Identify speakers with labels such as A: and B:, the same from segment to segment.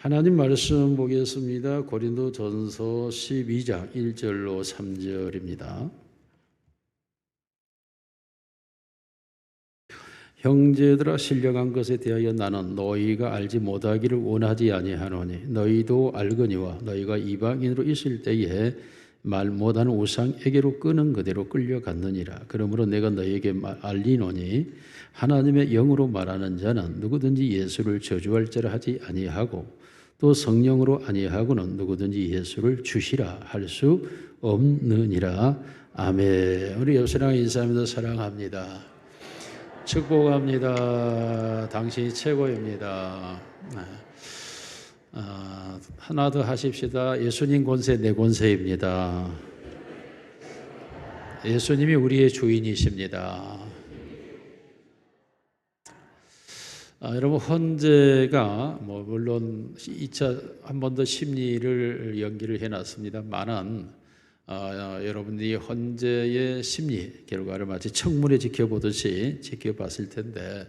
A: 하나님 말씀 보겠습니다. 고린도전서 12장 1절로 3절입니다. 형제들아, 신령한 것에 대하여 나는 너희가 알지 못하기를 원하지 아니하노니 너희도 알거니와 너희가 이방인으로 있을 때에 말 못하는 우상에게로 끄는 그대로 끌려갔느니라. 그러므로 내가 너희에게 알리노니 하나님의 영으로 말하는 자는 누구든지 예수를 저주할 자라 하지 아니하고 또 성령으로 아니하고는 누구든지 예수를 주시라 할 수 없느니라. 아멘. 우리 옆사람 인사합니다. 사랑합니다. 축복합니다. 당신이 최고입니다. 하나 더 하십시다. 예수님 권세 내 권세입니다. 예수님이 우리의 주인이십니다. 여러분, 헌재가 물론 2차 한 번 더 심리를 연기를 해놨습니다만은 여러분들이 헌재의 심리 결과를 마치 청문회 지켜보듯이 지켜봤을 텐데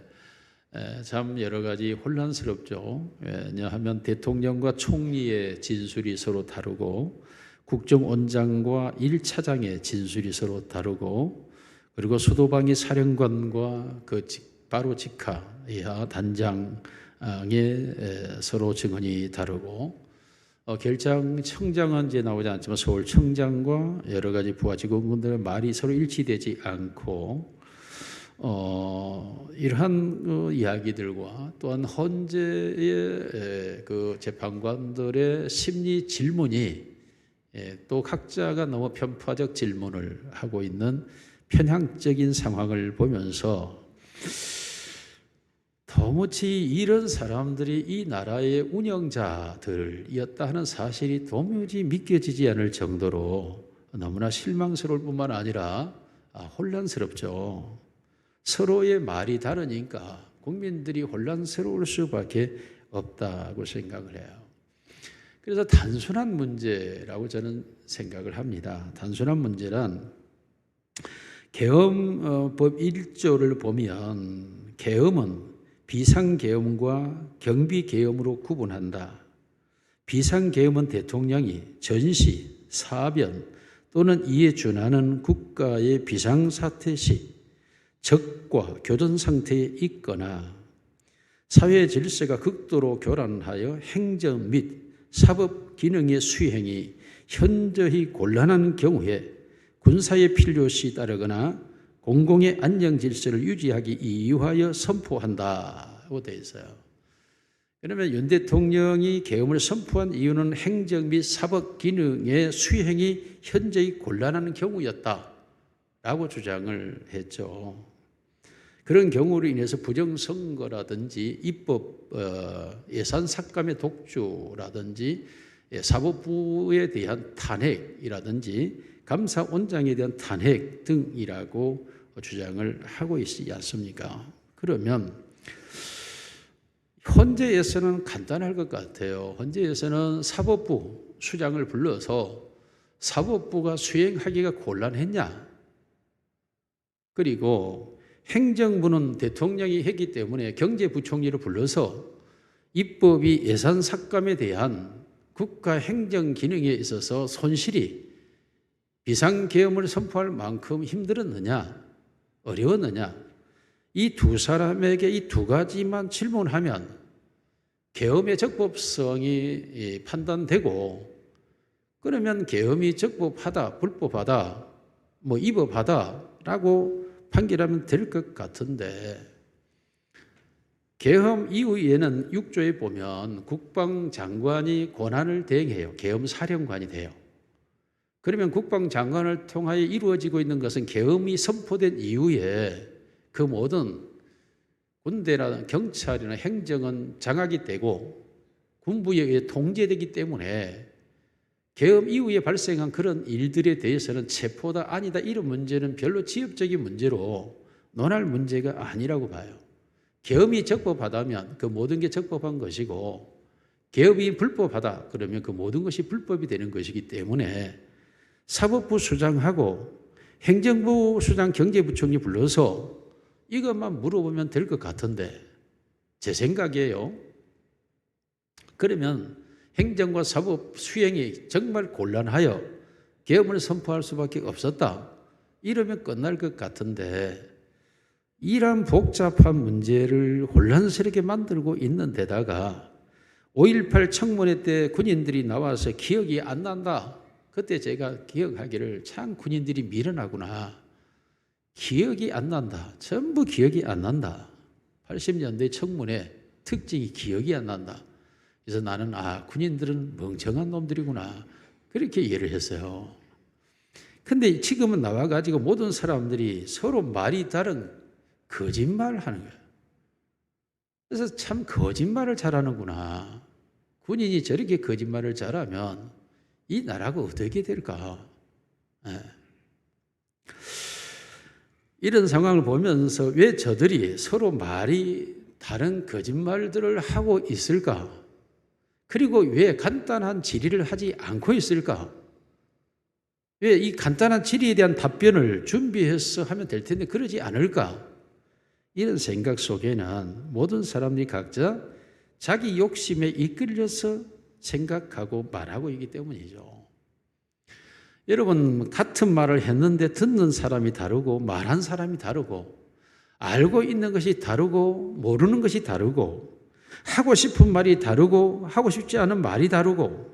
A: 참 여러 가지 혼란스럽죠. 왜냐하면 대통령과 총리의 진술이 서로 다르고 국정원장과 1차장의 진술이 서로 다르고 그리고 수도방위 사령관과 바로 직하 이하 단장의 서로 증언이 다르고 결장청장은 이제 나오지 않지만 서울청장과 여러 가지 부하 직원분들의 말이 서로 일치되지 않고 이러한 이야기들과 또한 헌재의 그 재판관들의 심리 질문이 또 각자가 너무 편파적 질문을 하고 있는 편향적인 상황을 보면서 도무지 이런 사람들이 이 나라의 운영자들이었다 하는 사실이 도무지 믿겨지지 않을 정도로 너무나 실망스러울 뿐만 아니라 혼란스럽죠. 서로의 말이 다르니까 국민들이 혼란스러울 수밖에 없다고 생각을 해요. 그래서 단순한 문제라고 저는 생각을 합니다. 단순한 문제란 계엄법 1조를 보면 계엄은 비상계엄과 경비계엄으로 구분한다. 비상계엄은 대통령이 전시, 사변 또는 이에 준하는 국가의 비상사태 시 적과 교전 상태에 있거나 사회 질서가 극도로 교란하여 행정 및 사법 기능의 수행이 현저히 곤란한 경우에 군사의 필요시 따르거나 공공의 안정 질서를 유지하기 이유하여 선포한다고 되어 있어요. 그러면 윤 대통령이 계엄을 선포한 이유는 행정 및 사법 기능의 수행이 현저히 곤란한 경우였다라고 주장을 했죠. 그런 경우로 인해서 부정선거라든지 입법 예산 삭감의 독주라든지 사법부에 대한 탄핵이라든지 감사원장에 대한 탄핵 등이라고 주장을 하고 있지 않습니까? 그러면 헌재에서는 간단할 것 같아요. 헌재에서는 사법부 수장을 불러서 사법부가 수행하기가 곤란했냐? 그리고 행정부는 대통령이 했기 때문에 경제부총리를 불러서 입법이 예산 삭감에 대한 국가 행정 기능에 있어서 손실이 비상계엄을 선포할 만큼 힘들었느냐, 어려웠느냐, 이 두 사람에게 이 두 가지만 질문하면 계엄의 적법성이 판단되고 그러면 계엄이 적법하다, 불법하다, 위법하다라고 판결하면 될 것 같은데 계엄 이후에는 6조에 보면 국방장관이 권한을 대행해요. 계엄사령관이 돼요. 그러면 국방장관을 통하여 이루어지고 있는 것은 계엄이 선포된 이후에 그 모든 군대나 경찰이나 행정은 장악이 되고 군부에 의해 통제되기 때문에 계엄 이후에 발생한 그런 일들에 대해서는 체포다 아니다 이런 문제는 별로 지엽적인 문제로 논할 문제가 아니라고 봐요. 계엄이 적법하다면 그 모든 게 적법한 것이고 계엄이 불법하다 그러면 그 모든 것이 불법이 되는 것이기 때문에 사법부 수장하고 행정부 수장 경제부총리 불러서 이것만 물어보면 될 것 같은데 제 생각이에요. 그러면 행정과 사법 수행이 정말 곤란하여 계엄을 선포할 수밖에 없었다. 이러면 끝날 것 같은데 이러한 복잡한 문제를 혼란스럽게 만들고 있는 데다가 5.18 청문회 때 군인들이 나와서 기억이 안 난다. 그때 제가 기억하기를 참 군인들이 미련하구나. 기억이 안 난다. 전부 기억이 안 난다. 80년대 청문회 특징이 기억이 안 난다. 그래서 나는 군인들은 멍청한 놈들이구나. 그렇게 이해를 했어요. 근데 지금은 나와가지고 모든 사람들이 서로 말이 다른 거짓말을 하는 거예요. 그래서 참 거짓말을 잘하는구나. 군인이 저렇게 거짓말을 잘하면 이 나라가 어떻게 될까? 이런 상황을 보면서 왜 저들이 서로 말이 다른 거짓말들을 하고 있을까? 그리고 왜 간단한 질의를 하지 않고 있을까? 왜 이 간단한 질의에 대한 답변을 준비해서 하면 될 텐데 그러지 않을까? 이런 생각 속에는 모든 사람들이 각자 자기 욕심에 이끌려서 생각하고 말하고 있기 때문이죠. 여러분, 같은 말을 했는데 듣는 사람이 다르고 말한 사람이 다르고 알고 있는 것이 다르고 모르는 것이 다르고 하고 싶은 말이 다르고 하고 싶지 않은 말이 다르고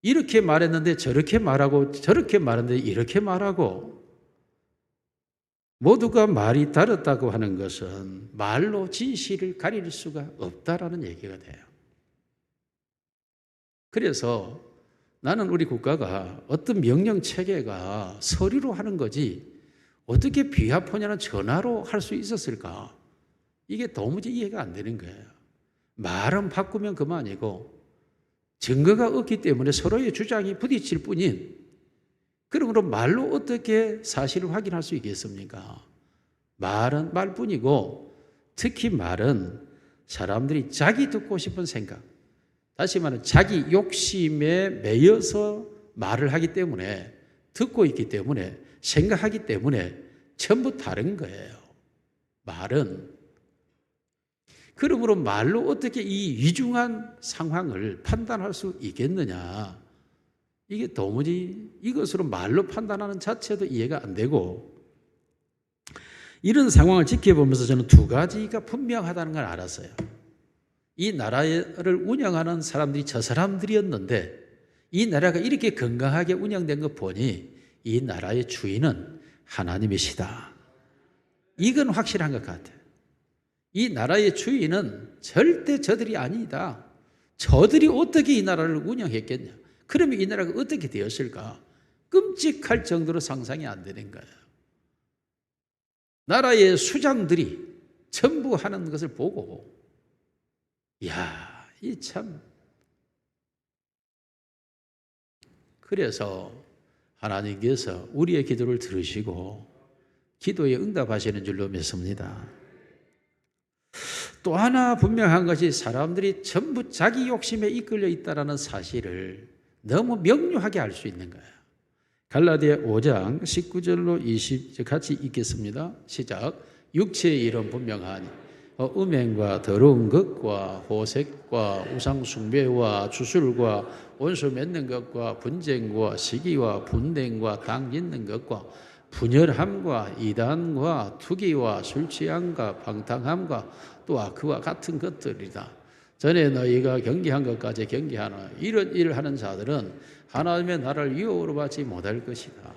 A: 이렇게 말했는데 저렇게 말하고 저렇게 말했는데 이렇게 말하고 모두가 말이 다르다고 하는 것은 말로 진실을 가릴 수가 없다라는 얘기가 돼요. 그래서 나는 우리 국가가 어떤 명령 체계가 서류로 하는 거지 어떻게 비화포냐는 전화로 할 수 있었을까? 이게 도무지 이해가 안 되는 거예요. 말은 바꾸면 그만이고 증거가 없기 때문에 서로의 주장이 부딪힐 뿐인 그러므로 말로 어떻게 사실을 확인할 수 있겠습니까? 말은 말뿐이고 특히 말은 사람들이 자기 듣고 싶은 생각, 다시 말하면 자기 욕심에 매여서 말을 하기 때문에 듣고 있기 때문에 생각하기 때문에 전부 다른 거예요. 말은. 그러므로 말로 어떻게 이 위중한 상황을 판단할 수 있겠느냐. 이게 도무지 이것으로 말로 판단하는 자체도 이해가 안 되고 이런 상황을 지켜보면서 저는 두 가지가 분명하다는 걸 알았어요. 이 나라를 운영하는 사람들이 저 사람들이었는데 이 나라가 이렇게 건강하게 운영된 거 보니 이 나라의 주인은 하나님이시다. 이건 확실한 것 같아요. 이 나라의 주인은 절대 저들이 아니다. 저들이 어떻게 이 나라를 운영했겠냐. 그러면 이 나라가 어떻게 되었을까? 끔찍할 정도로 상상이 안 되는 거예요. 나라의 수장들이 전부 하는 것을 보고 이야, 이 참. 그래서 하나님께서 우리의 기도를 들으시고 기도에 응답하시는 줄로 믿습니다. 또 하나 분명한 것이 사람들이 전부 자기 욕심에 이끌려 있다는 사실을 너무 명료하게 알 수 있는 거예요. 갈라디아 5장 19절로 20절 같이 읽겠습니다. 시작. 육체의 일은 분명하니 음행과 더러운 것과 호색과 우상숭배와 주술과 원수 맺는 것과 분쟁과 시기와 분냉과 당 짓는 것과 분열함과 이단과 투기와 술취함과 방탕함과 또 그와 같은 것들이다. 전에 너희가 경계한 것까지 경계하나 이런 일을 하는 자들은 하나님의 나라를 유업으로 받지 못할 것이다.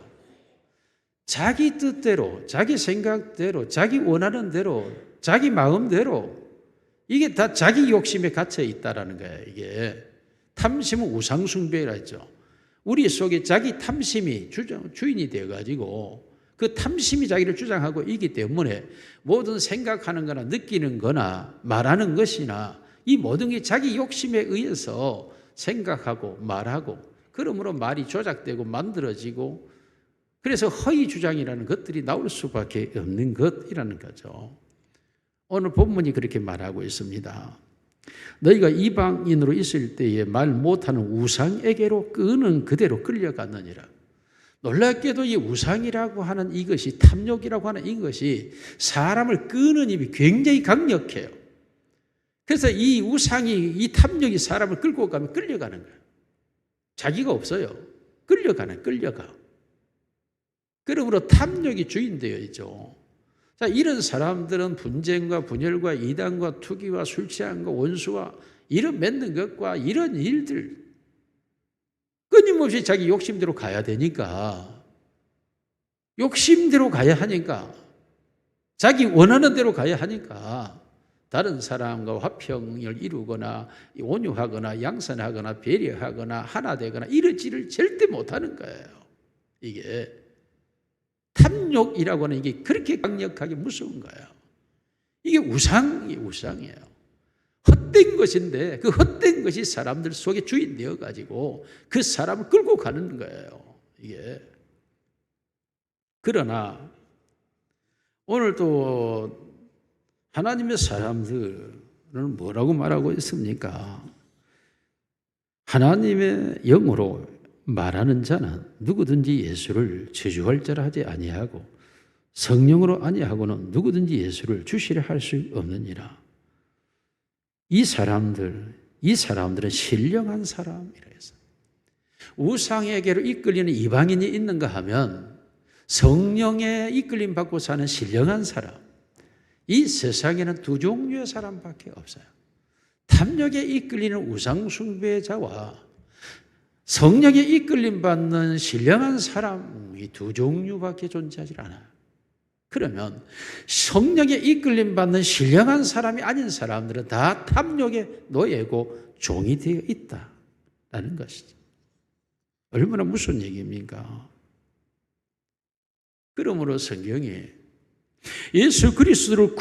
A: 자기 뜻대로, 자기 생각대로, 자기 원하는 대로, 자기 마음대로 이게 다 자기 욕심에 갇혀 있다라는 거예요. 이게 탐심은 우상숭배라 했죠. 우리 속에 자기 탐심이 주인이 되어가지고 그 탐심이 자기를 주장하고 있기 때문에 모든 생각하는 거나 느끼는 거나 말하는 것이나 이 모든 게 자기 욕심에 의해서 생각하고 말하고 그러므로 말이 조작되고 만들어지고 그래서 허위 주장이라는 것들이 나올 수밖에 없는 것이라는 거죠. 오늘 본문이 그렇게 말하고 있습니다. 너희가 이방인으로 있을 때에 말 못하는 우상에게로 끄는 그대로 끌려갔느니라. 놀랍게도 이 우상이라고 하는 이것이 탐욕이라고 하는 이것이 사람을 끄는 힘이 굉장히 강력해요. 그래서 이 우상이, 이 탐욕이 사람을 끌고 가면 끌려가는 거예요. 자기가 없어요. 끌려가. 그러므로 탐욕이 주인 되어 있죠. 자, 이런 사람들은 분쟁과 분열과 이단과 투기와 술 취함과 원수와 이런 맺는 것과 이런 일들 끊임없이 자기 욕심대로 가야 되니까, 욕심대로 가야 하니까, 자기 원하는 대로 가야 하니까 다른 사람과 화평을 이루거나 온유하거나 양선하거나 배려하거나 하나 되거나 이러지를 절대 못하는 거예요. 이게 탐욕이라고 하는 이게 그렇게 강력하게 무서운 거예요. 이게 우상이에요. 헛된 것인데 그 헛된 것이 사람들 속에 주인 되어가지고 그 사람을 끌고 가는 거예요. 이게. 그러나 오늘 또 하나님의 사람들은 뭐라고 말하고 있습니까? 하나님의 영으로 말하는 자는 누구든지 예수를 저주할 자라 하지 아니하고 성령으로 아니하고는 누구든지 예수를 주시려 할 수 없느니라. 이 사람들은 신령한 사람이라 해서 우상에게로 이끌리는 이방인이 있는가 하면 성령에 이끌림 받고 사는 신령한 사람, 이 세상에는 두 종류의 사람밖에 없어요. 탐욕에 이끌리는 우상숭배자와 성령에 이끌림 받는 신령한 사람, 이 두 종류밖에 존재하지 않아요. 그러면 성령에 이끌림 받는 신령한 사람이 아닌 사람들은 다 탐욕의 노예고 종이 되어 있다라는 것이죠. 얼마나 무슨 얘기입니까? 그러므로 성경이 예수 그리스도를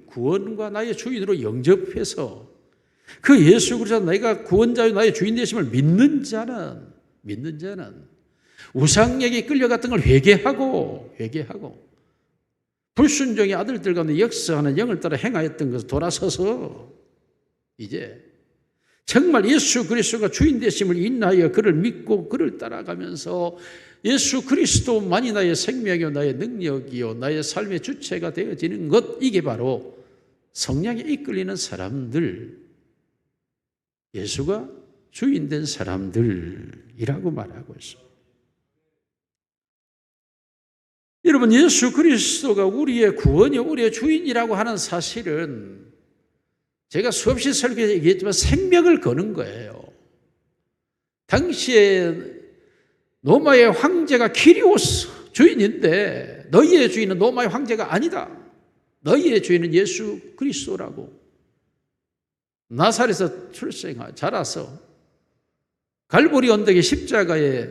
A: 구원과 나의 주인으로 영접해서 그 예수 그리스도 내가 구원자요 나의 주인 되심을 믿는 자는 우상에게 끌려갔던 걸 회개하고 불순종의 아들들 가운데 역사하는 영을 따라 행하였던 것을 돌아서서 이제 정말 예수 그리스도가 주인 되심을 인하여 그를 믿고 그를 따라가면서 예수 그리스도만이 나의 생명이요 나의 능력이요 나의 삶의 주체가 되어지는 것, 이게 바로 성령에 이끌리는 사람들, 예수가 주인된 사람들이라고 말하고 있습니다. 여러분, 예수 그리스도가 우리의 구원이요 우리의 주인이라고 하는 사실은 제가 수없이 설교에 얘기했지만 생명을 거는 거예요. 당시에 로마의 황제가 키리오스 주인인데 너희의 주인은 로마의 황제가 아니다. 너희의 주인은 예수 그리스도라고. 나사렛에서 자라서 갈보리 언덕의 십자가에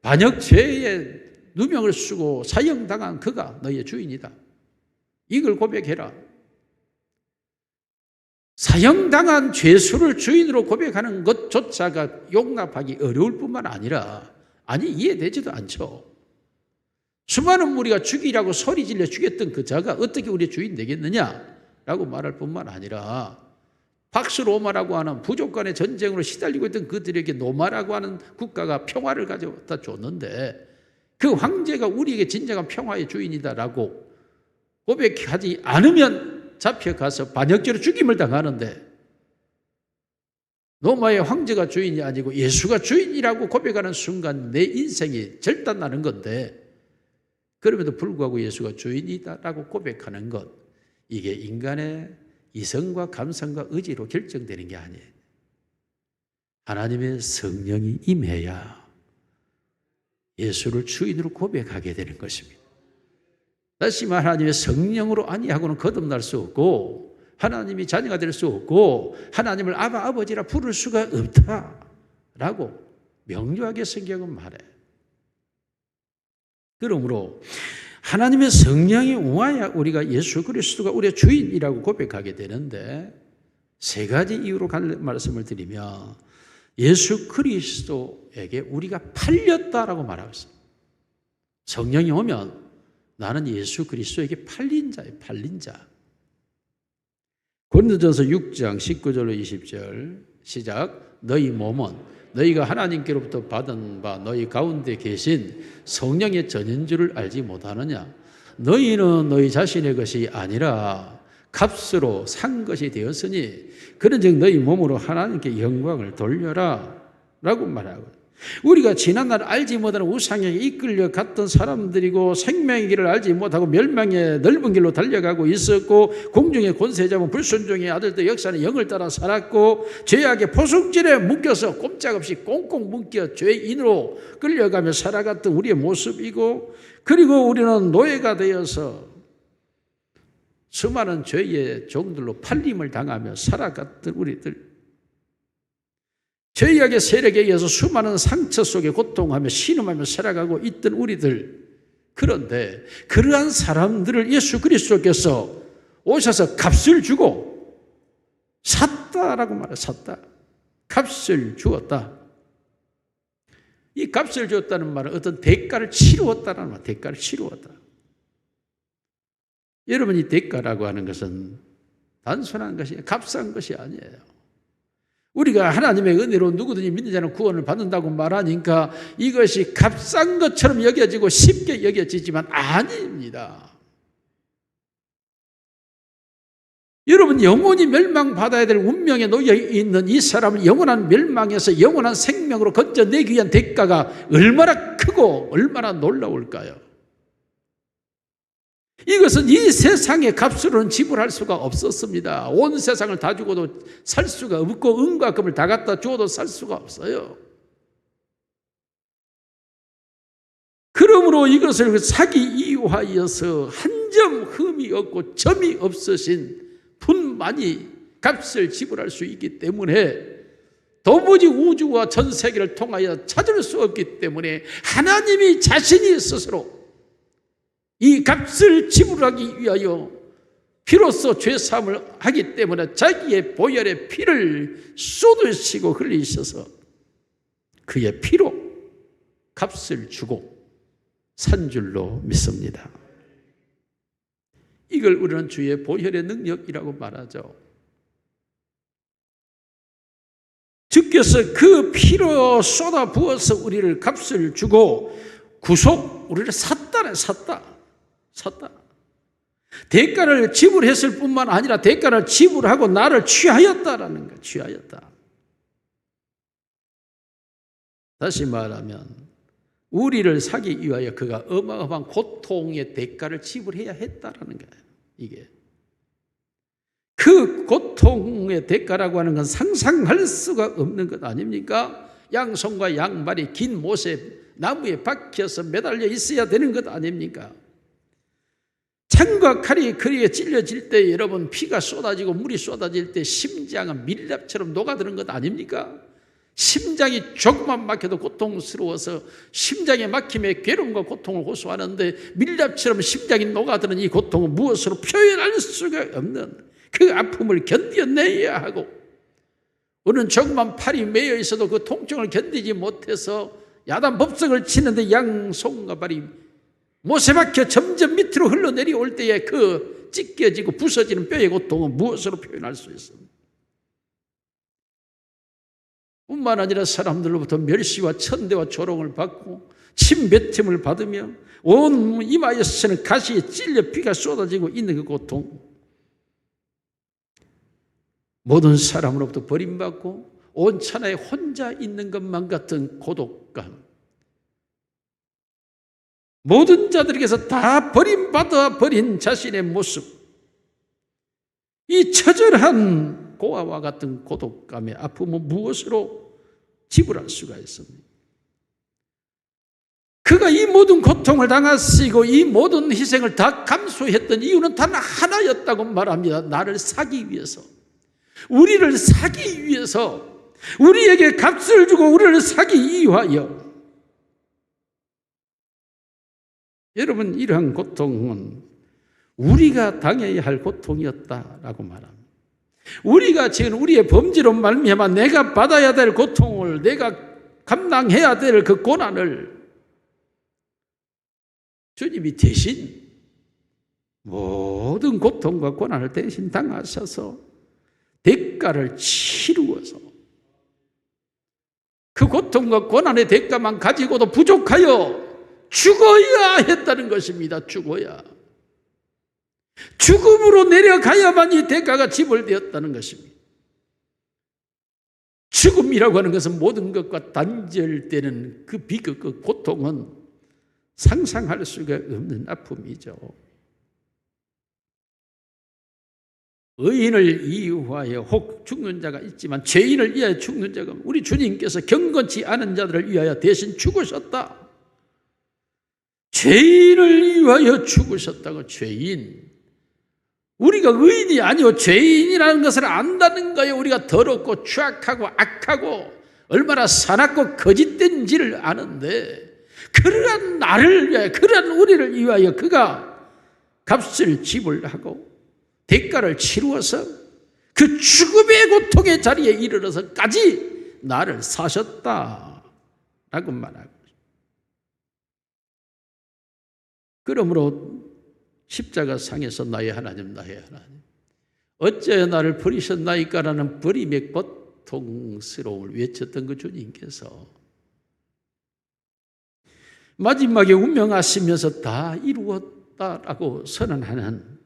A: 반역죄의 누명을 쓰고 사형당한 그가 너희의 주인이다. 이걸 고백해라. 사형당한 죄수를 주인으로 고백하는 것조차가 용납하기 어려울 뿐만 아니라 이해되지도 않죠. 수많은 무리가 죽이라고 소리질러 죽였던 그 자가 어떻게 우리의 주인 되겠느냐라고 말할 뿐만 아니라 박스로마라고 하는 부족 간의 전쟁으로 시달리고 있던 그들에게 노마라고 하는 국가가 평화를 가져다 줬는데 그 황제가 우리에게 진정한 평화의 주인이다라고 고백하지 않으면 잡혀가서 반역죄로 죽임을 당하는데 로마의 황제가 주인이 아니고 예수가 주인이라고 고백하는 순간 내 인생이 절단나는 건데 그럼에도 불구하고 예수가 주인이다라고 고백하는 것, 이게 인간의 이성과 감성과 의지로 결정되는 게 아니에요. 하나님의 성령이 임해야 예수를 주인으로 고백하게 되는 것입니다. 다시 말하면 하나님의 성령으로 아니하고는 거듭날 수 없고 하나님이 자녀가 될 수 없고 하나님을 아바 아버지라 부를 수가 없다라고 명료하게 성경은 말해요. 그러므로 하나님의 성령이 와야 우리가 예수 그리스도가 우리의 주인이라고 고백하게 되는데 세 가지 이유로 말씀을 드리면 예수 그리스도에게 우리가 팔렸다라고 말하고 있습니다. 성령이 오면 나는 예수 그리스도에게 팔린 자예요. 팔린 자. 고린도전서 6장 19절로 20절 시작. 너희 몸은 너희가 하나님께로부터 받은 바 너희 가운데 계신 성령의 전인 줄을 알지 못하느냐. 너희는 너희 자신의 것이 아니라 값으로 산 것이 되었으니 그런즉 너희 몸으로 하나님께 영광을 돌려라 라고 말하고, 우리가 지난날 알지 못하는 우상에게 이끌려 갔던 사람들이고 생명의 길을 알지 못하고 멸망의 넓은 길로 달려가고 있었고, 공중의 권세 잡은 불순종의 아들들 역사는 영을 따라 살았고, 죄악의 포숙질에 묶여서 꼼짝없이 꽁꽁 묶여 죄인으로 끌려가며 살아갔던 우리의 모습이고, 그리고 우리는 노예가 되어서 수많은 죄의 종들로 팔림을 당하며 살아갔던 우리들, 죄악의 세력에 의해서 수많은 상처 속에 고통하며 신음하며 살아가고 있던 우리들, 그런데 그러한 사람들을 예수 그리스도께서 오셔서 값을 주고 샀다라고 말해요. 샀다. 값을 주었다. 이 값을 주었다는 말은 어떤 대가를 치루었다는 말, 대가를 치루었다. 여러분, 이 대가라고 하는 것은 단순한 것이, 값싼 것이 아니에요. 우리가 하나님의 은혜로 누구든지 믿는 자는 구원을 받는다고 말하니까 이것이 값싼 것처럼 여겨지고 쉽게 여겨지지만 아닙니다. 여러분, 영원히 멸망받아야 될 운명에 놓여 있는 이 사람을 영원한 멸망에서 영원한 생명으로 건져내기 위한 대가가 얼마나 크고 얼마나 놀라울까요? 이것은 이 세상의 값으로는 지불할 수가 없었습니다. 온 세상을 다 주고도 살 수가 없고, 은과 금을 다 갖다 주어도 살 수가 없어요. 그러므로 이것을 사기 이유하여서 한 점 흠이 없고 점이 없으신 분만이 값을 지불할 수 있기 때문에, 도무지 우주와 전 세계를 통하여 찾을 수 없기 때문에 하나님이 자신이 스스로 이 값을 지불하기 위하여 피로써 죄사함을 하기 때문에 자기의 보혈의 피를 쏟으시고 흘리셔서 그의 피로 값을 주고 산 줄로 믿습니다. 이걸 우리는 주의 보혈의 능력이라고 말하죠. 주께서 그 피로 쏟아 부어서 우리를 값을 주고 구속, 우리를 샀다. 대가를 지불했을 뿐만 아니라 대가를 지불하고 나를 취하였다라는 거예요. 취하였다. 다시 말하면 우리를 사기 위하여 그가 어마어마한 고통의 대가를 지불해야 했다라는 거예요. 이게 그 고통의 대가라고 하는 건 상상할 수가 없는 것 아닙니까? 양손과 양발이 긴 못에 나무에 박혀서 매달려 있어야 되는 것 아닙니까? 창과 칼이 그리에 찔려질 때 여러분, 피가 쏟아지고 물이 쏟아질 때 심장은 밀랍처럼 녹아드는 것 아닙니까? 심장이 조금만 막혀도 고통스러워서 심장에 막힘에 괴로움과 고통을 호소하는데, 밀랍처럼 심장이 녹아드는 이 고통은 무엇으로 표현할 수가 없는 그 아픔을 견뎌내야 하고, 우리는 조그만 팔이 매여 있어도 그 통증을 견디지 못해서 야단법석을 치는데 양손과 발이 못에 박혀 점점 밑으로 흘러내려올 때에 그 찢겨지고 부서지는 뼈의 고통은 무엇으로 표현할 수 있습니까? 뿐만 아니라 사람들로부터 멸시와 천대와 조롱을 받고 침뱉음을 받으며 온 이마에서는 가시에 찔려 피가 쏟아지고 있는 그 고통, 모든 사람으로부터 버림받고 온 천하에 혼자 있는 것만 같은 고독감, 모든 자들에게서 다 버림받아 버린 자신의 모습, 이 처절한 고아와 같은 고독감의 아픔은 무엇으로 지불할 수가 있습니까? 그가 이 모든 고통을 당하시고 이 모든 희생을 다 감수했던 이유는 단 하나였다고 말합니다. 나를 사기 위해서, 우리를 사기 위해서, 우리에게 값을 주고 우리를 사기 위하여. 여러분, 이러한 고통은 우리가 당해야 할 고통이었다라고 말합니다. 우리가 지금 우리의 범죄로 말미암아 내가 받아야 될 고통을, 내가 감당해야 될 그 고난을 주님이 대신 모든 고통과 고난을 대신 당하셔서 대가를 치루어서 그 고통과 고난의 대가만 가지고도 부족하여 죽어야 했다는 것입니다. 죽어야. 죽음으로 내려가야만 이 대가가 지불되었다는 것입니다. 죽음이라고 하는 것은 모든 것과 단절되는 그 비극, 그 고통은 상상할 수가 없는 아픔이죠. 의인을 이유하여 혹 죽는 자가 있지만 죄인을 위하여 죽는 자가, 우리 주님께서 경건치 않은 자들을 위하여 대신 죽으셨다. 죄인을 위하여 죽으셨다고. 죄인, 우리가 의인이 아니요 죄인이라는 것을 안다는 거예요. 우리가 더럽고 추악하고 악하고 얼마나 사납고 거짓된지를 아는데, 그러한 나를 위하여, 그러한 우리를 위하여 그가 값을 지불하고 대가를 치루어서 그 죽음의 고통의 자리에 이르러서까지 나를 사셨다라고 말하고, 그러므로 십자가 상에서 나의 하나님, 나의 하나님, 어째 나를 버리셨나이까라는 버림의 고통스러움을 외쳤던 그 주님께서 마지막에 운명하시면서 다 이루었다라고 선언하는,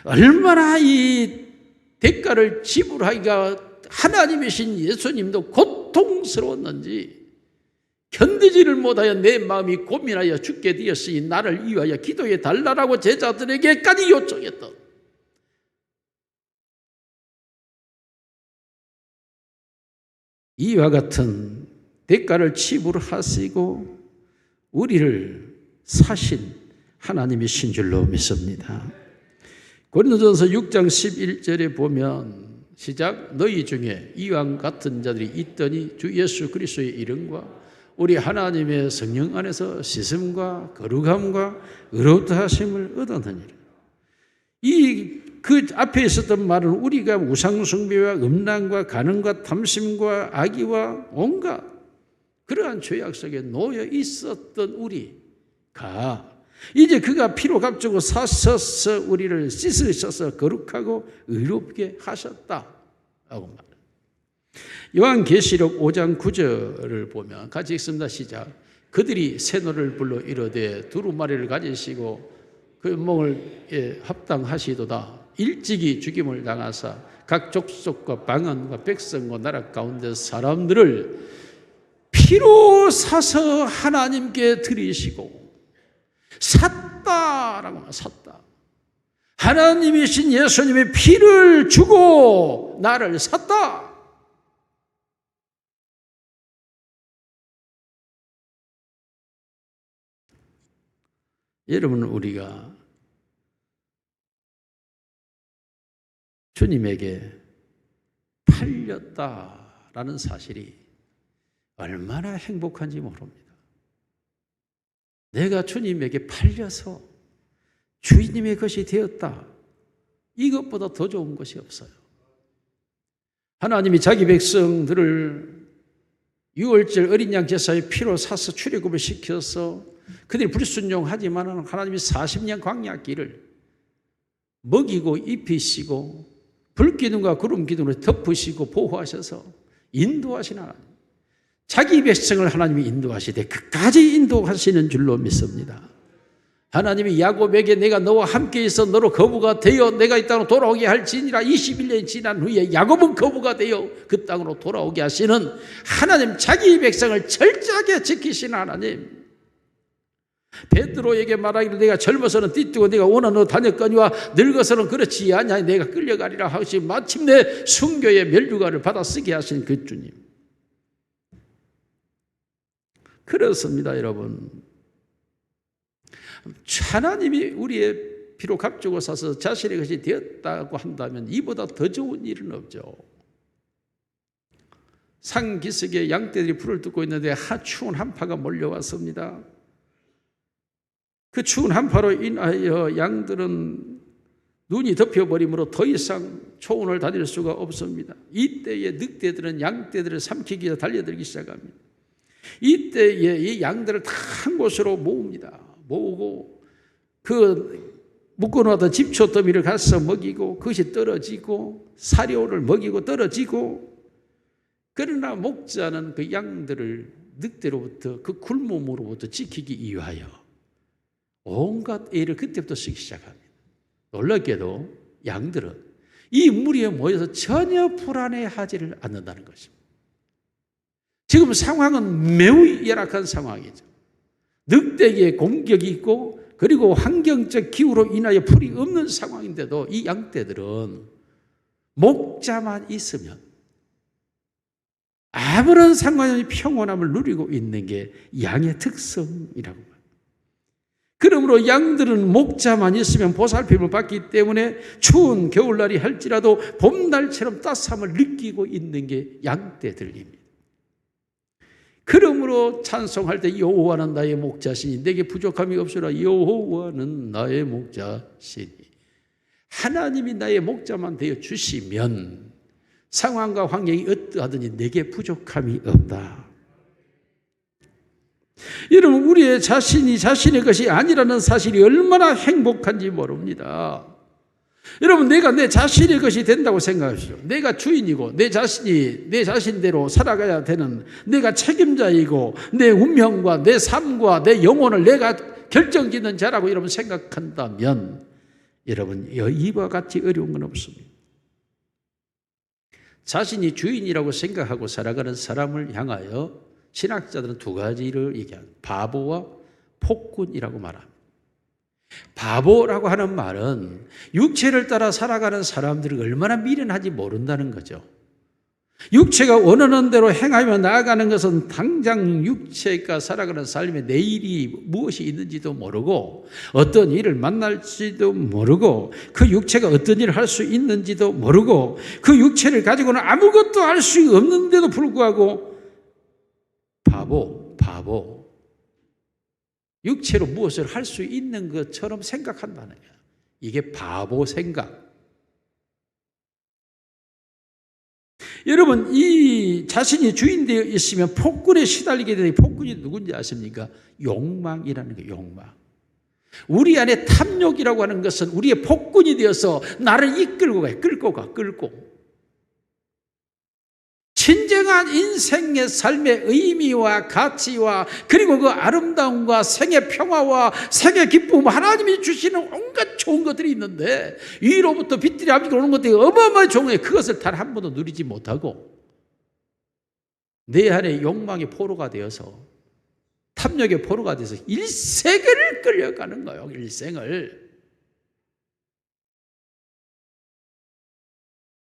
A: 얼마나 이 대가를 지불하기가 하나님이신 예수님도 고통스러웠는지 견디지를 못하여 내 마음이 고민하여 죽게 되었으니 나를 위하여 기도해 달라라고 제자들에게까지 요청했던, 이와 같은 대가를 지불하시고 우리를 사신 하나님이신 줄로 믿습니다. 고린도전서 6장 11절에 보면 시작, 너희 중에 이와 같은 자들이 있더니 주 예수 그리스도의 이름과 우리 하나님의 성령 안에서 씻음과 거룩함과 의롭다 하심을 얻었느니라. 그 앞에 있었던 말은 우리가 우상숭배와 음란과 간음과 탐심과 악의와 온갖 그러한 죄악 속에 놓여 있었던 우리가 이제 그가 피로 값주고 사셔서 우리를 씻으셔서 거룩하고 의롭게 하셨다라고 말합니다. 요한계시록 5장 9절을 보면 같이 읽습니다. 시작. 그들이 새노를 불러 이르되 두루마리를 가지시고 그 목을 합당하시도다. 일찍이 죽임을 당하사 각 족속과 방언과 백성과 나라 가운데 사람들을 피로 사서 하나님께 드리시고 샀다라고 말합니다. 샀다. 하나님이신 예수님의 피를 주고 나를 샀다. 여러분, 우리가 주님에게 팔렸다라는 사실이 얼마나 행복한지 모릅니다. 내가 주님에게 팔려서 주님의 것이 되었다. 이것보다 더 좋은 것이 없어요. 하나님이 자기 백성들을 유월절 어린 양 제사의 피로 사서 출애굽을 시켜서 그들이 불순종하지만 하나님이 40년 광야길을 먹이고 입히시고 불기둥과 구름기둥으로 덮으시고 보호하셔서 인도하시는 하나님, 자기 백성을 하나님이 인도하시되 끝까지 인도하시는 줄로 믿습니다. 하나님이 야곱에게 내가 너와 함께 있어 너로 거부가 되어 내가 이 땅으로 돌아오게 할지니라 21년이 지난 후에 야곱은 거부가 되어 그 땅으로 돌아오게 하시는 하나님, 자기 백성을 철저하게 지키시는 하나님, 베드로에게 말하기를 내가 젊어서는 띠뜨고 내가 원하는 너 다녔거니와 늙어서는 그렇지 아니하니 내가 끌려가리라 하시 마침내 순교의 면류관을 받아 쓰게 하신 그 주님. 그렇습니다, 여러분. 하나님이 우리의 피로 값주고 사서 자신의 것이 되었다고 한다면 이보다 더 좋은 일은 없죠. 산기슭에 양떼들이 풀을 뜯고 있는데 추운 한파가 몰려왔습니다. 그 추운 한파로 인하여 양들은 눈이 덮여버리므로 더 이상 초원을 다닐 수가 없습니다. 이때에 늑대들은 양떼들을 삼키기 위해 달려들기 시작합니다. 이때에 이 양들을 다 한 곳으로 모읍니다. 모으고 그 묶어놓았던 집초 더미를 가서 먹이고 그것이 떨어지고 사료를 먹이고 떨어지고, 그러나 목자는 그 양들을 늑대로부터 그 굶음으로부터 지키기 위하여 온갖 애를 그때부터 쓰기 시작합니다. 놀랍게도 양들은 이 무리에 모여서 전혀 불안해하지를 않는다는 것입니다. 지금 상황은 매우 열악한 상황이죠. 늑대의 공격이 있고 그리고 환경적 기후로 인하여 풀이 없는 상황인데도 이 양떼들은 목자만 있으면 아무런 상관이 없이 평온함을 누리고 있는 게 양의 특성이라고 합니다. 그러므로 양들은 목자만 있으면 보살핌을 받기 때문에 추운 겨울날이 할지라도 봄날처럼 따스함을 느끼고 있는 게 양떼들입니다. 그러므로 찬송할 때 여호와는 나의 목자시니 내게 부족함이 없으라. 여호와는 나의 목자시니, 하나님이 나의 목자만 되어 주시면 상황과 환경이 어떠하든지 내게 부족함이 없다. 여러분, 우리의 자신이 자신의 것이 아니라는 사실이 얼마나 행복한지 모릅니다. 여러분, 내가 내 자신의 것이 된다고 생각하십시오. 내가 주인이고 내 자신이 내 자신대로 살아가야 되는, 내가 책임자이고 내 운명과 내 삶과 내 영혼을 내가 결정짓는 자라고 여러분 생각한다면 여러분, 이와 같이 어려운 건 없습니다. 자신이 주인이라고 생각하고 살아가는 사람을 향하여 신학자들은 두 가지를 얘기합니다. 바보와 폭군이라고 말합니다. 바보라고 하는 말은 육체를 따라 살아가는 사람들이 얼마나 미련한지 모른다는 거죠. 육체가 원하는 대로 행하며 나아가는 것은 당장 육체가 살아가는 삶에 내일이 무엇이 있는지도 모르고 어떤 일을 만날지도 모르고 그 육체가 어떤 일을 할 수 있는지도 모르고 그 육체를 가지고는 아무것도 할 수 없는데도 불구하고 바보 육체로 무엇을 할 수 있는 것처럼 생각한다는 거예요. 이게 바보 생각. 여러분, 이 자신이 주인되어 있으면 폭군에 시달리게 되는, 폭군이 누군지 아십니까? 욕망이라는 거예요. 욕망. 우리 안에 탐욕이라고 하는 것은 우리의 폭군이 되어서 나를 이끌고 가요. 끌고. 진정한 인생의 삶의 의미와 가치와 그리고 그 아름다움과 생의 평화와 생의 기쁨, 하나님이 주시는 온갖 좋은 것들이 있는데 위로부터 빛들이 아버지가 오는 것들이 어마어마한 좋은 거예요. 그것을 단 한 번도 누리지 못하고 내 안에 욕망의 포로가 되어서, 탐욕의 포로가 돼서 일생을 끌려가는 거예요. 일생을.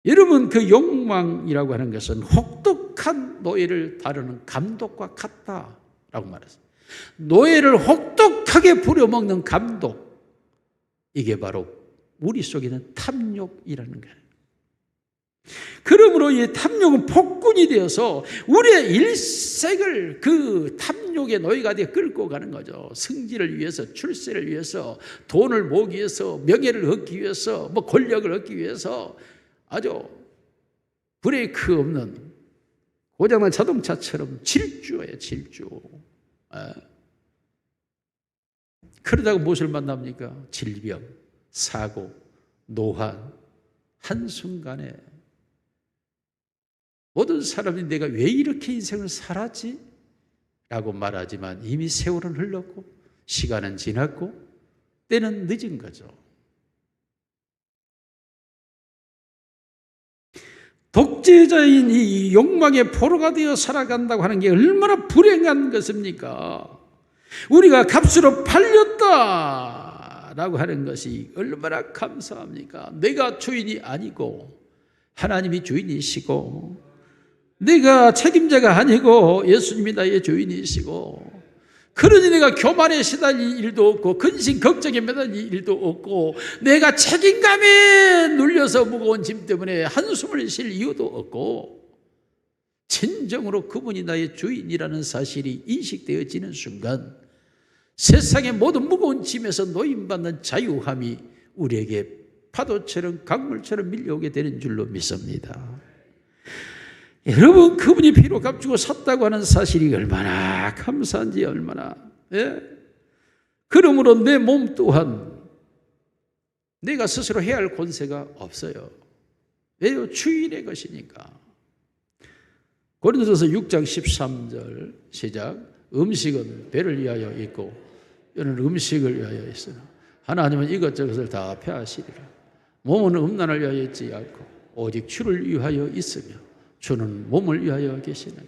A: 여러분, 그 욕망이라고 하는 것은 혹독한 노예를 다루는 감독과 같다라고 말했어요. 노예를 혹독하게 부려먹는 감독, 이게 바로 우리 속에 있는 탐욕이라는 거예요. 그러므로 이 탐욕은 폭군이 되어서 우리의 일생을 그 탐욕의 노예가 되어 끌고 가는 거죠. 승진을 위해서, 출세를 위해서, 돈을 모으기 위해서, 명예를 얻기 위해서, 권력을 얻기 위해서 아주 브레이크 없는 고장난 자동차처럼 질주예요. 질주. 그러다가 무엇을 만납니까? 질병, 사고, 노환. 한순간에 모든 사람이 내가 왜 이렇게 인생을 살았지? 라고 말하지만 이미 세월은 흘렀고 시간은 지났고 때는 늦은 거죠. 독재자인 이 욕망의 포로가 되어 살아간다고 하는 게 얼마나 불행한 것입니까? 우리가 값으로 팔렸다라고 하는 것이 얼마나 감사합니까? 내가 주인이 아니고 하나님이 주인이시고, 내가 책임자가 아니고 예수님이 나의 주인이시고, 그러니 내가 교만에 시달릴 일도 없고 근심 걱정에 매달릴 일도 없고 내가 책임감에 눌려서 무거운 짐 때문에 한숨을 쉴 이유도 없고, 진정으로 그분이 나의 주인이라는 사실이 인식되어지는 순간 세상의 모든 무거운 짐에서 노임받는 자유함이 우리에게 파도처럼 강물처럼 밀려오게 되는 줄로 믿습니다. 여러분, 그분이 피로 값주고 샀다고 하는 사실이 얼마나 감사한지, 얼마나. 그러므로 내 몸 또한 내가 스스로 해야 할 권세가 없어요. 왜요? 주인의 것이니까. 고린도서 6장 13절 시작. 음식은 배를 위하여 있고 뼈는 음식을 위하여 있으나 하나님은 이것저것을 다 폐하시리라. 몸은 음란을 위하여 있지 않고 오직 주를 위하여 있으며 주는 몸을 위하여 계시느니라.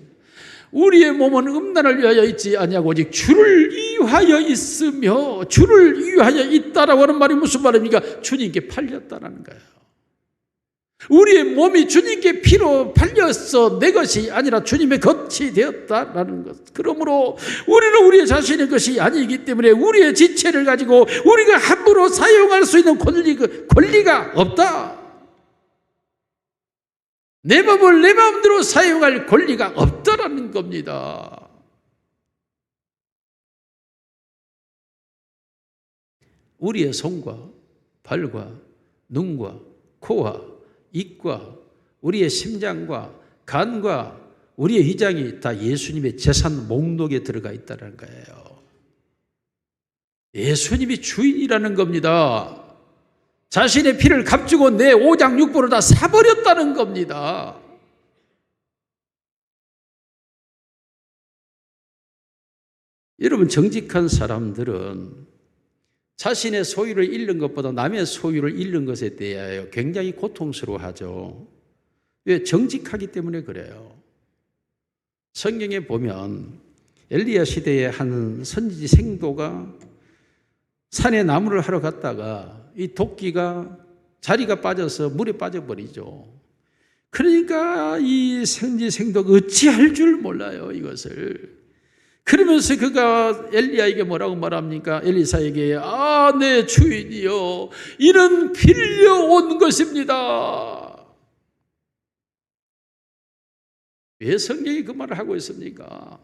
A: 우리의 몸은 음란을 위하여 있지 아니하고 오직 주를 위하여 있으며 주를 위하여 있다라고 하는 말이 무슨 말입니까? 주님께 팔렸다는 거예요. 우리의 몸이 주님께 피로 팔려서 내 것이 아니라 주님의 것이 되었다라는 것. 그러므로 우리는 우리의 자신의 것이 아니기 때문에 우리의 지체를 가지고 우리가 함부로 사용할 수 있는 권리가 없다. 내 몸을 내 마음대로 사용할 권리가 없다라는 겁니다. 우리의 손과 발과 눈과 코와 입과 우리의 심장과 간과 우리의 위장이 다 예수님의 재산 목록에 들어가 있다는 거예요. 예수님이 주인이라는 겁니다. 자신의 피를 값주고 내 오장육부를 다 사버렸다는 겁니다. 여러분, 정직한 사람들은 자신의 소유를 잃는 것보다 남의 소유를 잃는 것에 대하여 굉장히 고통스러워하죠. 왜? 정직하기 때문에 그래요. 성경에 보면 엘리야 시대에 한 선지자 생도가 산에 나무를 하러 갔다가 이 도끼가 자리가 빠져서 물에 빠져버리죠. 그러니까 이 선지자 생도가 어찌할 줄 몰라요, 이것을. 그러면서 그가 엘리야에게 뭐라고 말합니까? 엘리사에게 내 주인이여, 이는 빌려온 것입니다. 왜 성경이 그 말을 하고 있습니까?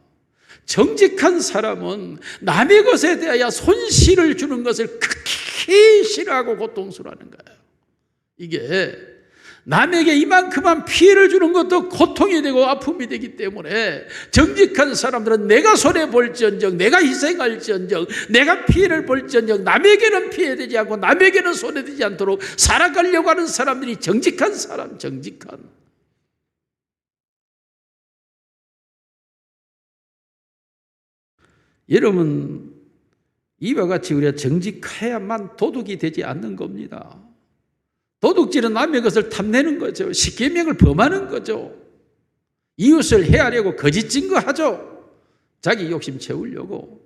A: 정직한 사람은 남의 것에 대하여 손실을 주는 것을 극히 싫어하고 고통스러워하는 거예요. 이게 남에게 이만큼만 피해를 주는 것도 고통이 되고 아픔이 되기 때문에 정직한 사람들은 내가 손해볼지언정, 내가 희생할지언정, 내가 피해를 볼지언정 남에게는 피해되지 않고 남에게는 손해되지 않도록 살아가려고 하는 사람들이 정직한 사람, 정직한. 여러분, 이와 같이 우리가 정직해야만 도둑이 되지 않는 겁니다. 도둑질은 남의 것을 탐내는 거죠. 십계명을 범하는 거죠. 이웃을 해하려고 거짓 증거하죠. 자기 욕심 채우려고.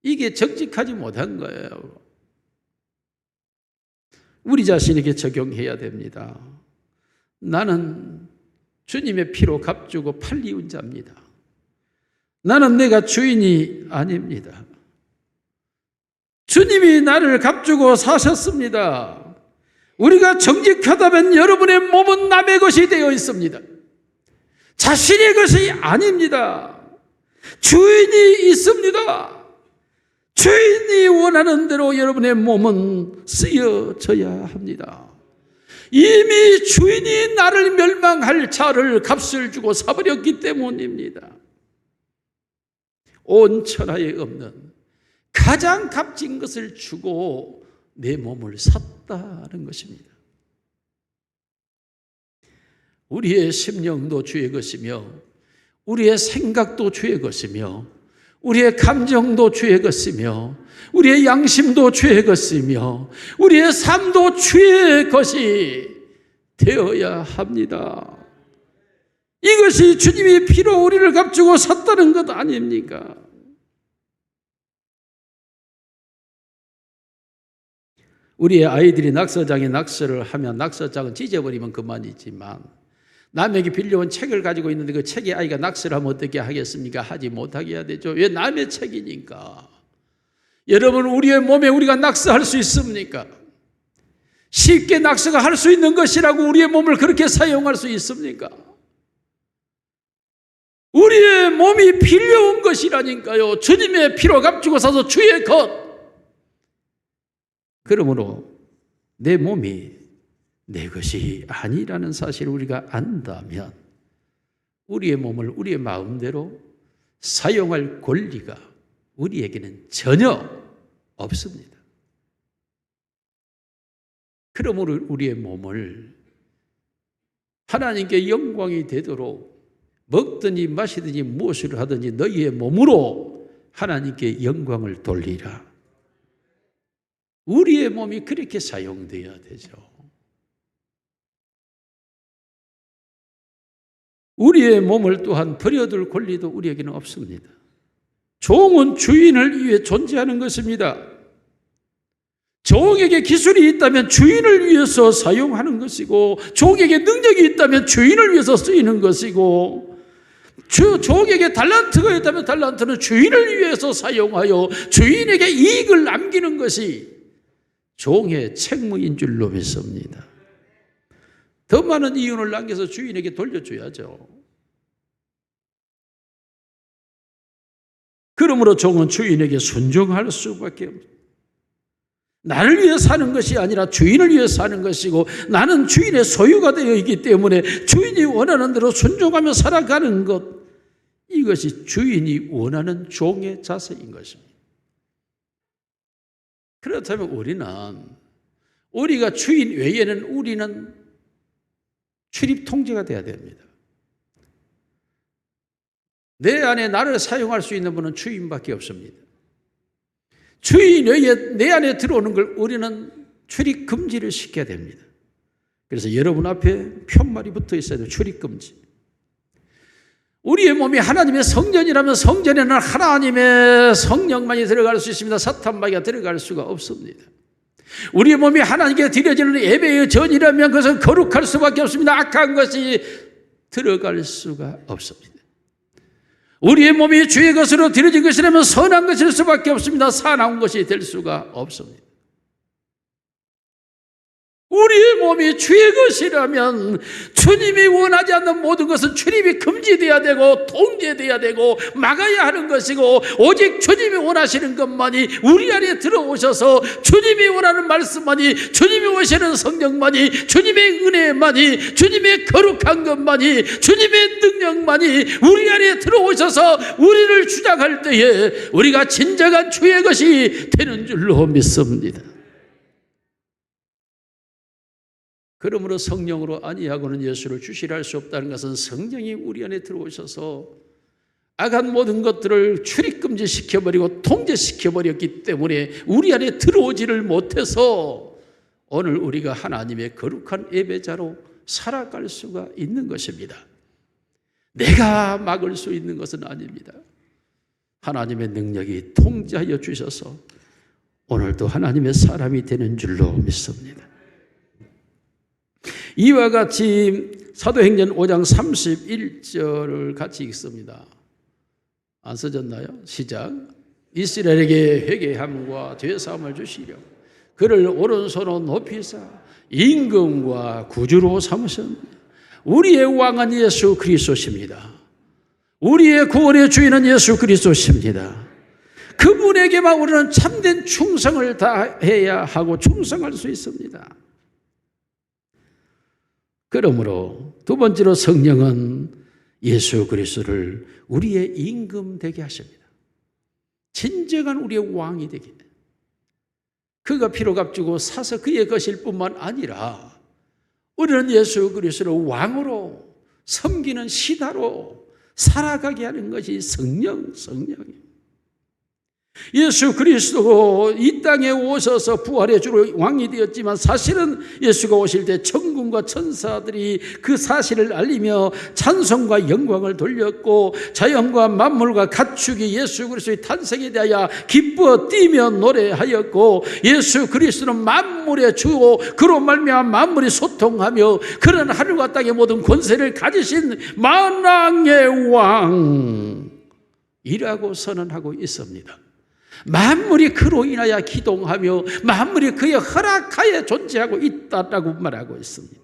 A: 이게 정직하지 못한 거예요. 우리 자신에게 적용해야 됩니다. 나는 주님의 피로 값주고 팔리운 자입니다. 나는 내가 주인이 아닙니다. 주님이 나를 값주고 사셨습니다. 우리가 정직하다면 여러분의 몸은 남의 것이 되어 있습니다. 자신의 것이 아닙니다. 주인이 있습니다. 주인이 원하는 대로 여러분의 몸은 쓰여져야 합니다. 이미 주인이 나를 멸망할 자를 값을 주고 사버렸기 때문입니다. 온 천하에 없는 가장 값진 것을 주고 내 몸을 샀다는 것입니다. 우리의 심령도 주의 것이며 우리의 생각도 주의 것이며 우리의 감정도 주의 것이며 우리의 양심도 주의 것이며 우리의 삶도 주의 것이 되어야 합니다. 이것이 주님이 피로 우리를 값주고 샀다는 것 아닙니까? 우리의 아이들이 낙서장에 낙서를 하면 낙서장은 찢어버리면 그만이지만 남에게 빌려온 책을 가지고 있는데 그 책에 아이가 낙서를 하면 어떻게 하겠습니까? 하지 못하게 해야 되죠. 왜? 남의 책이니까. 여러분, 우리의 몸에 우리가 낙서할 수 있습니까? 쉽게 낙서가 할 수 있는 것이라고 우리의 몸을 그렇게 사용할 수 있습니까? 우리의 몸이 빌려온 것이라니까요. 주님의 피로 값주고 사서 주의 것. 그러므로 내 몸이 내 것이 아니라는 사실을 우리가 안다면 우리의 몸을 우리의 마음대로 사용할 권리가 우리에게는 전혀 없습니다. 그러므로 우리의 몸을 하나님께 영광이 되도록 먹든지 마시든지 무엇을 하든지 너희의 몸으로 하나님께 영광을 돌리라. 우리의 몸이 그렇게 사용되어야 되죠. 우리의 몸을 또한 버려둘 권리도 우리에게는 없습니다. 종은 주인을 위해 존재하는 것입니다. 종에게 기술이 있다면 주인을 위해서 사용하는 것이고, 종에게 능력이 있다면 주인을 위해서 쓰이는 것이고, 종에게 달란트가 있다면 달란트는 주인을 위해서 사용하여 주인에게 이익을 남기는 것이 종의 책무인 줄로 믿습니다. 더 많은 이윤을 남겨서 주인에게 돌려줘야죠. 그러므로 종은 주인에게 순종할 수밖에 없습니다. 나를 위해 사는 것이 아니라 주인을 위해 사는 것이고, 나는 주인의 소유가 되어 있기 때문에 주인이 원하는 대로 순종하며 살아가는 것, 이것이 주인이 원하는 종의 자세인 것입니다. 그렇다면 우리가 주인 외에는 우리는 출입 통제가 돼야 됩니다. 내 안에 나를 사용할 수 있는 분은 주인밖에 없습니다. 주인 외에 내 안에 들어오는 걸 우리는 출입 금지를 시켜야 됩니다. 그래서 여러분 앞에 편말이 붙어 있어야 돼요. 출입 금지. 우리의 몸이 하나님의 성전이라면 성전에는 하나님의 성령만이 들어갈 수 있습니다. 사탄마귀가 들어갈 수가 없습니다. 우리의 몸이 하나님께 드려지는 예배의 전이라면 그것은 거룩할 수밖에 없습니다. 악한 것이 들어갈 수가 없습니다. 우리의 몸이 주의 것으로 드려진 것이라면 선한 것일 수밖에 없습니다. 사나운 것이 될 수가 없습니다. 우리의 몸이 주의 것이라면 주님이 원하지 않는 모든 것은 출입이 금지되어야 되고 통제되어야 되고 막아야 하는 것이고, 오직 주님이 원하시는 것만이 우리 안에 들어오셔서 주님이 원하는 말씀만이, 주님이 원하시는 성령만이, 주님의 은혜만이, 주님의 거룩한 것만이, 주님의 능력만이 우리 안에 들어오셔서 우리를 주장할 때에 우리가 진정한 주의 것이 되는 줄로 믿습니다. 그러므로 성령으로 아니하고는 예수를 주시라 할 수 없다는 것은 성령이 우리 안에 들어오셔서 악한 모든 것들을 출입금지시켜버리고 통제시켜버렸기 때문에 우리 안에 들어오지를 못해서 오늘 우리가 하나님의 거룩한 예배자로 살아갈 수가 있는 것입니다. 내가 막을 수 있는 것은 아닙니다. 하나님의 능력이 통제하여 주셔서 오늘도 하나님의 사람이 되는 줄로 믿습니다. 이와 같이 사도행전 5장 31절을 같이 읽습니다. 안 써졌나요? 시작. 이스라엘에게 회개함과 죄사함을 주시려 그를 오른손으로 높이사 임금과 구주로 삼으셨느니라. 우리의 왕은 예수 그리스도십니다. 우리의 구원의 주인은 예수 그리스도십니다. 그분에게만 우리는 참된 충성을 다해야 하고 충성할 수 있습니다. 그러므로 두 번째로 성령은 예수 그리스도를 우리의 임금 되게 하십니다. 진정한 우리의 왕이 되게. 그가 피로 값주고 사서 그의 것일 뿐만 아니라 우리는 예수 그리스도를 왕으로 섬기는 신하로 살아가게 하는 것이 성령입니다. 예수 그리스도 이 땅에 오셔서 부활의 주로 왕이 되었지만 사실은 예수가 오실 때 천군과 천사들이 그 사실을 알리며 찬송과 영광을 돌렸고 자연과 만물과 가축이 예수 그리스도의 탄생에 대하여 기뻐 뛰며 노래하였고, 예수 그리스도는 만물의 주요 그로 말미암아 만물이 소통하며 그런 하늘과 땅의 모든 권세를 가지신 만왕의 왕이라고 선언하고 있습니다. 만물이 그로 인하여 기동하며 만물이 그의 허락하에 존재하고 있다라고 말하고 있습니다.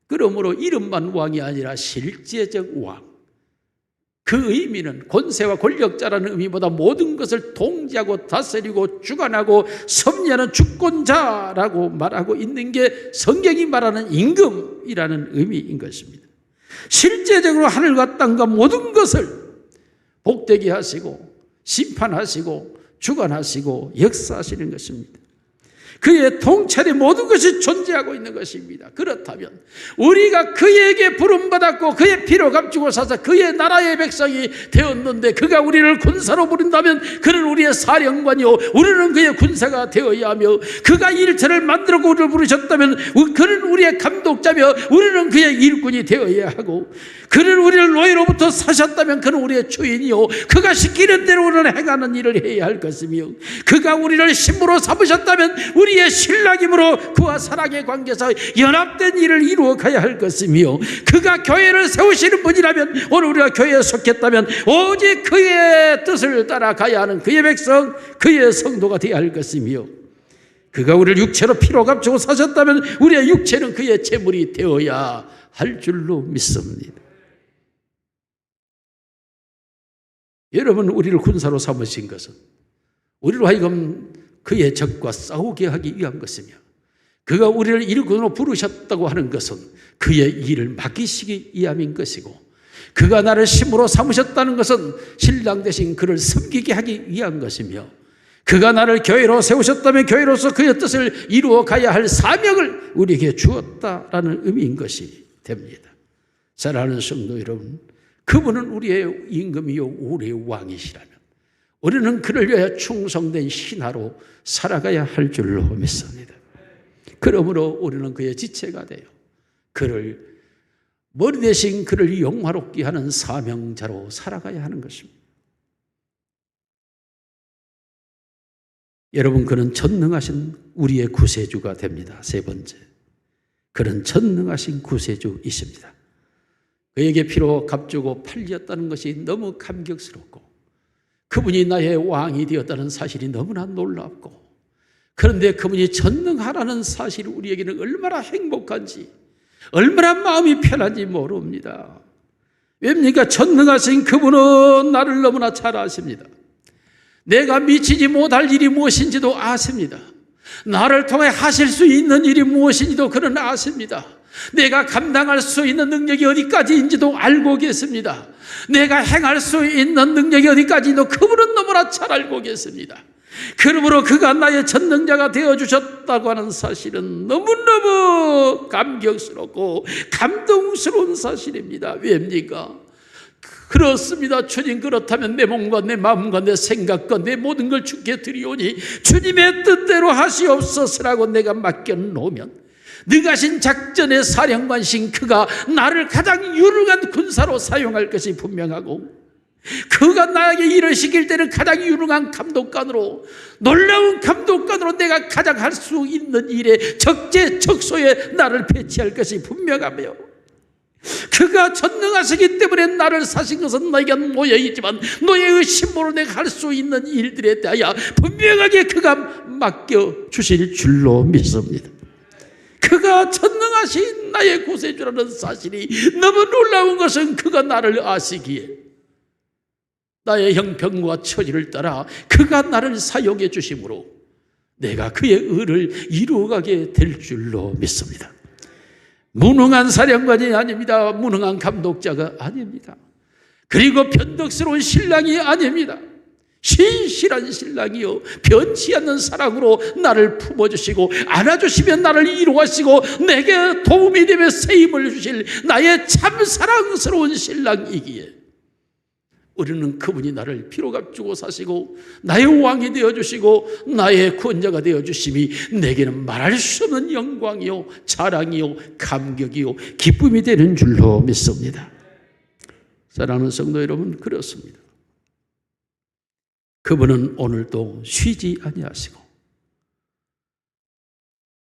A: 그러므로 이름만 왕이 아니라 실제적 왕, 그 의미는 권세와 권력자라는 의미보다 모든 것을 통제하고 다스리고 주관하고 섭리하는 주권자라고 말하고 있는 게 성경이 말하는 임금이라는 의미인 것입니다. 실제적으로 하늘과 땅과 모든 것을 복되게 하시고 심판하시고 주관하시고 역사하시는 것입니다. 그의 통찰에 모든 것이 존재하고 있는 것입니다. 그렇다면 우리가 그에게 부름받았고 그의 피로 값주고 사서 그의 나라의 백성이 되었는데 그가 우리를 군사로 부른다면 그는 우리의 사령관이요 우리는 그의 군사가 되어야 하며, 그가 일체를 만들고 우리를 부르셨다면 그는 우리의 감독자며 우리는 그의 일꾼이 되어야 하고, 그는 우리를 노예로부터 사셨다면 그는 우리의 주인이요 그가 시키는 대로 우리는 행하는 일을 해야 할 것이며, 그가 우리를 신부로 삼으셨다면 우리의 신랑이므로 그와 사랑의 관계에서 연합된 일을 이루어 가야 할 것이며, 그가 교회를 세우시는 분이라면 오늘 우리가 교회에 속했다면 오직 그의 뜻을 따라가야 하는 그의 백성, 그의 성도가 되어야 할 것이며, 그가 우리를 육체로 피로 값주고 사셨다면 우리의 육체는 그의 재물이 되어야 할 줄로 믿습니다. 여러분, 우리를 군사로 삼으신 것은 우리로 하여금 그의 적과 싸우게 하기 위한 것이며, 그가 우리를 일꾼으로 부르셨다고 하는 것은 그의 일을 맡기시기 위함인 것이고, 그가 나를 신부로 삼으셨다는 것은 신랑 대신 그를 섬기게 하기 위한 것이며, 그가 나를 교회로 세우셨다면 교회로서 그의 뜻을 이루어 가야 할 사명을 우리에게 주었다라는 의미인 것이 됩니다. 사랑하는 성도 여러분, 그분은 우리의 임금이요 우리의 왕이시라면 우리는 그를 위하여 충성된 신하로 살아가야 할 줄로 믿습니다. 그러므로 우리는 그의 지체가 되어 그를 머리 대신 그를 영화롭게 하는 사명자로 살아가야 하는 것입니다. 여러분, 그는 전능하신 우리의 구세주가 됩니다. 세 번째, 그는 전능하신 구세주이십니다. 그에게 피로 값주고 팔렸다는 것이 너무 감격스럽고, 그분이 나의 왕이 되었다는 사실이 너무나 놀랍고, 그런데 그분이 전능하라는 사실이 우리에게는 얼마나 행복한지, 얼마나 마음이 편한지 모릅니다. 왜입니까? 전능하신 그분은 나를 너무나 잘 아십니다. 내가 미치지 못할 일이 무엇인지도 아십니다. 나를 통해 하실 수 있는 일이 무엇인지도 그는 아십니다. 내가 감당할 수 있는 능력이 어디까지인지도 알고 계십니다. 내가 행할 수 있는 능력이 어디까지인지도 그분은 너무나 잘 알고 계십니다. 그러므로 그가 나의 전능자가 되어주셨다고 하는 사실은 너무너무 감격스럽고 감동스러운 사실입니다. 왜입니까? 그렇습니다. 주님, 그렇다면 내 몸과 내 마음과 내 생각과 내 모든 걸 주께 드리오니 주님의 뜻대로 하시옵소서라고 내가 맡겨놓으면 능하신 작전의 사령관신 그가 나를 가장 유능한 군사로 사용할 것이 분명하고, 그가 나에게 일을 시킬 때는 가장 유능한 감독관으로, 놀라운 감독관으로 내가 가장 할 수 있는 일에 적재적소에 나를 배치할 것이 분명하며, 그가 전능하시기 때문에 나를 사신 것은 너에게 노예이지만 노예의 신분으로 내가 할 수 있는 일들에 대하여 분명하게 그가 맡겨주실 줄로 믿습니다. 그가 전능하신 나의 구세주라는 사실이 너무 놀라운 것은 그가 나를 아시기에 나의 형편과 처지를 따라 그가 나를 사용해 주심으로 내가 그의 의를 이루어가게 될 줄로 믿습니다. 무능한 사령관이 아닙니다. 무능한 감독자가 아닙니다. 그리고 변덕스러운 신랑이 아닙니다. 신실한 신랑이요 변치 않는 사랑으로 나를 품어주시고 안아주시며 나를 이루하시고 내게 도움이 되며 세임을 주실 나의 참 사랑스러운 신랑이기에 우리는 그분이 나를 피로 값주고 사시고 나의 왕이 되어주시고 나의 구원자가 되어주심이 내게는 말할 수 없는 영광이요 자랑이요 감격이요 기쁨이 되는 줄로 믿습니다. 사랑하는 성도 여러분, 그렇습니다. 그분은 오늘도 쉬지 아니하시고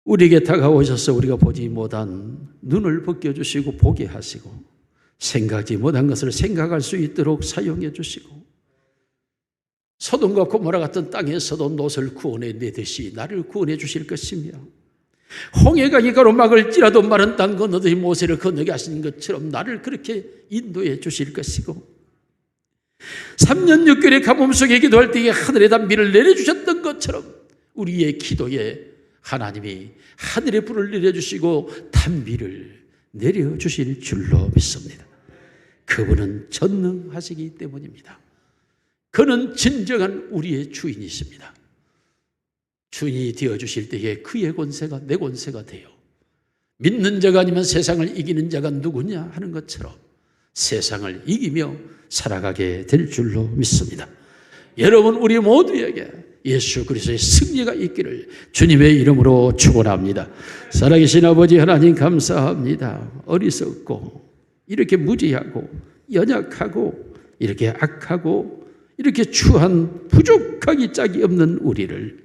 A: 우리에게 다가오셔서 우리가 보지 못한 눈을 벗겨주시고 보게 하시고 생각지 못한 것을 생각할 수 있도록 사용해 주시고 소돔과 고모라 같은 땅에서도 롯을 구원해 내듯이 나를 구원해 주실 것이며 홍해강이 가로막을지라도 마른 땅 건너듯이 모세를 건너게 하신 것처럼 나를 그렇게 인도해 주실 것이고 3년 6개월의 가뭄 속에 기도할 때에 하늘에다 비를 내려주셨던 것처럼 우리의 기도에 하나님이 하늘의 불을 내려주시고 단비를 내려주실 줄로 믿습니다. 그분은 전능하시기 때문입니다. 그는 진정한 우리의 주인이십니다. 주인이 되어주실 때에 그의 권세가 내 권세가 돼요. 믿는 자가 아니면 세상을 이기는 자가 누구냐 하는 것처럼 세상을 이기며 살아가게 될 줄로 믿습니다. 여러분, 우리 모두에게 예수 그리스도의 승리가 있기를 주님의 이름으로 축원합니다. 살아계신 아버지 하나님 감사합니다. 어리석고 이렇게 무지하고 연약하고 이렇게 악하고 이렇게 추한 부족하기 짝이 없는 우리를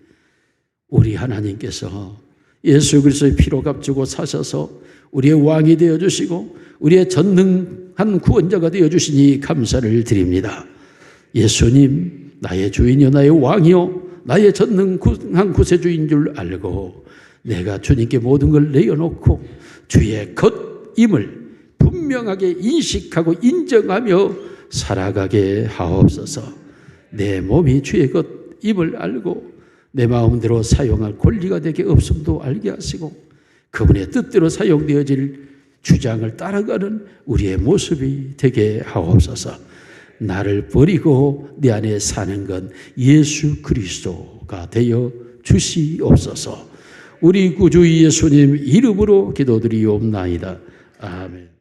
A: 우리 하나님께서 예수 그리스도의 피로 값주고 사셔서 우리의 왕이 되어주시고 우리의 전능한 구원자가 되어주시니 감사를 드립니다. 예수님, 나의 주인이요 나의 왕이요 나의 전능한 구세주인 줄 알고 내가 주님께 모든 걸 내어놓고 주의 것임을 분명하게 인식하고 인정하며 살아가게 하옵소서. 내 몸이 주의 것임을 알고 내 마음대로 사용할 권리가 되게 없음도 알게 하시고 그분의 뜻대로 사용되어질 주장을 따라가는 우리의 모습이 되게 하옵소서. 나를 버리고 내 안에 사는 건 예수 그리스도가 되어 주시옵소서. 우리 구주 예수님 이름으로 기도드리옵나이다. 아멘.